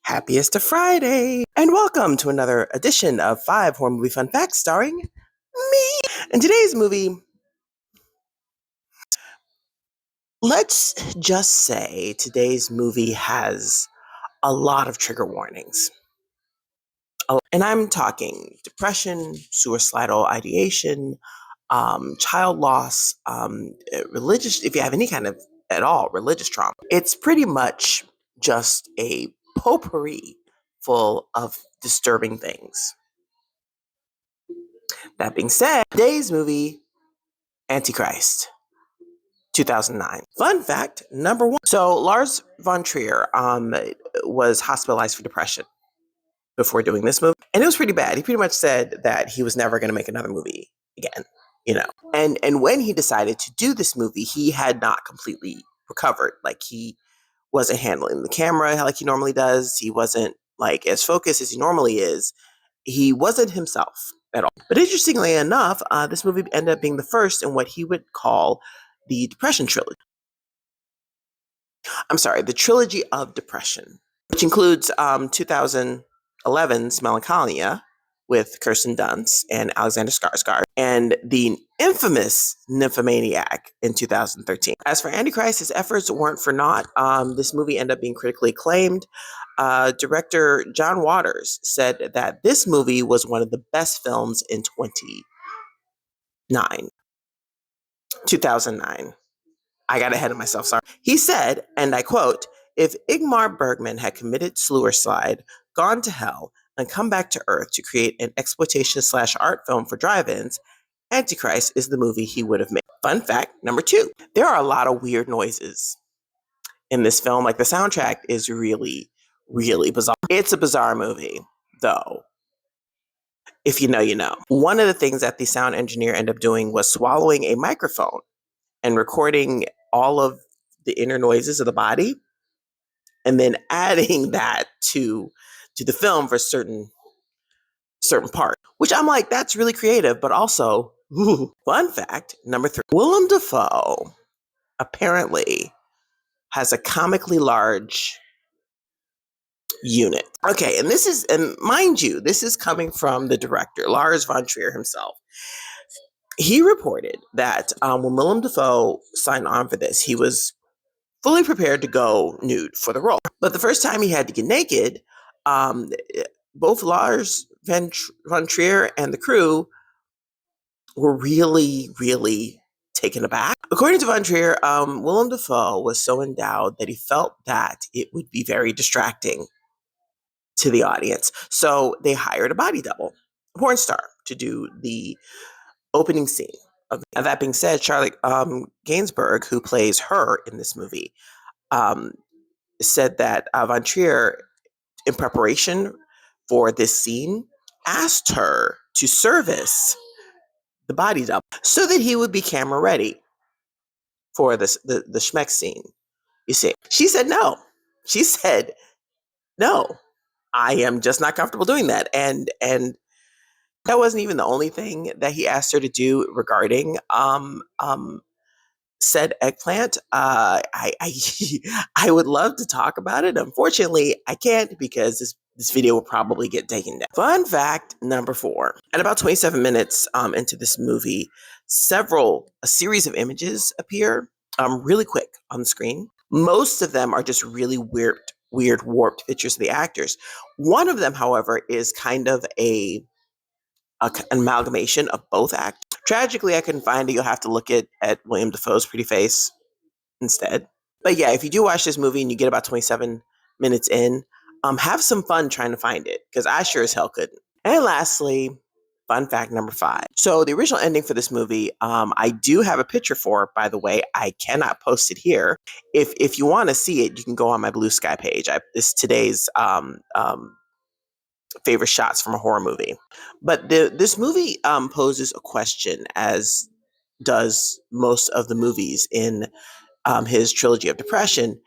Happiest of Friday, and welcome to another edition of 5 Horror Movie Fun Facts starring me. In today's movie, let's just say today's movie has a lot of trigger warnings. And I'm talking depression, suicidal ideation, child loss, religious, if you have any kind of, at all, religious trauma. It's pretty much just a potpourri full of disturbing things. That being said, today's movie, Antichrist, 2009. Fun fact number one. So Lars von Trier was hospitalized for depression before doing this movie. And it was pretty bad. He pretty much said that he was never going to make another movie again, you know. And when he decided to do this movie, he had not completely recovered. Like, he wasn't handling the camera like he normally does. He wasn't like as focused as he normally is. He wasn't himself at all. But interestingly enough, this movie ended up being the first in what he would call the Depression trilogy. I'm sorry, the Trilogy of Depression, which includes 2011's Melancholia with Kirsten Dunst and Alexander Skarsgård, and the infamous Nymphomaniac in 2013. As for Antichrist, his efforts weren't for naught. This movie ended up being critically acclaimed. Director John Waters said that this movie was one of the best films in 2009. I got ahead of myself, sorry. He said, and I quote, "If Ingmar Bergman had committed suicide, gone to hell, and come back to Earth to create an exploitation/art film for drive-ins, Antichrist is the movie he would have made." Fun fact number 2, there are a lot of weird noises in this film. Like, the soundtrack is really, really bizarre. It's a bizarre movie, though. If you know, you know. One of the things that the sound engineer ended up doing was swallowing a microphone and recording all of the inner noises of the body, and then adding that to the film for certain part, which I'm like, that's really creative, but also, fun fact number 3, Willem Dafoe apparently has a comically large unit. Okay, and mind you, this is coming from the director, Lars von Trier himself. He reported that when Willem Dafoe signed on for this, he was fully prepared to go nude for the role. But the first time he had to get naked, both Lars von Trier and the crew were really, really taken aback. According to von Trier, Willem Dafoe was so endowed that he felt that it would be very distracting to the audience. So they hired a body double, a porn star, to do the opening scene. And that being said, Charlotte Gainsbourg, who plays her in this movie, said that von Trier, in preparation for this scene, asked her to service the body double so that he would be camera ready for the schmeck scene. You see, she said no. She said, "No, I am just not comfortable doing that." And that wasn't even the only thing that he asked her to do regarding said eggplant. I would love to talk about it. Unfortunately, I can't, because this video will probably get taken down. Fun fact number 4. At about 27 minutes into this movie, a series of images appear really quick on the screen. Most of them are just really weird, warped pictures of the actors. One of them, however, is kind of an amalgamation of both actors. Tragically, I couldn't find it. You'll have to look at William Dafoe's pretty face instead. But yeah, if you do watch this movie and you get about 27 minutes in, have some fun trying to find it, because I sure as hell couldn't. And lastly, fun fact number 5. So the original ending for this movie, I do have a picture for it, by the way. I cannot post it here. If you want to see it, you can go on my Blue Sky page. It's today's favorite shots from a horror movie. But this movie poses a question, as does most of the movies in his Trilogy of Depression.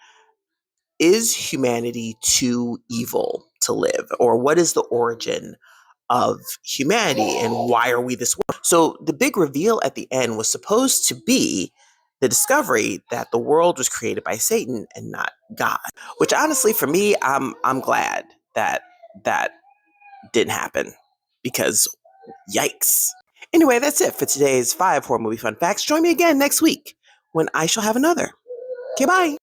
Is humanity too evil to live? Or what is the origin of humanity, and why are we this way? So the big reveal at the end was supposed to be the discovery that the world was created by Satan and not God. Which honestly, for me, I'm glad that that didn't happen, because yikes. Anyway, that's it for today's 5 horror movie fun facts. Join me again next week when I shall have another. Okay, bye.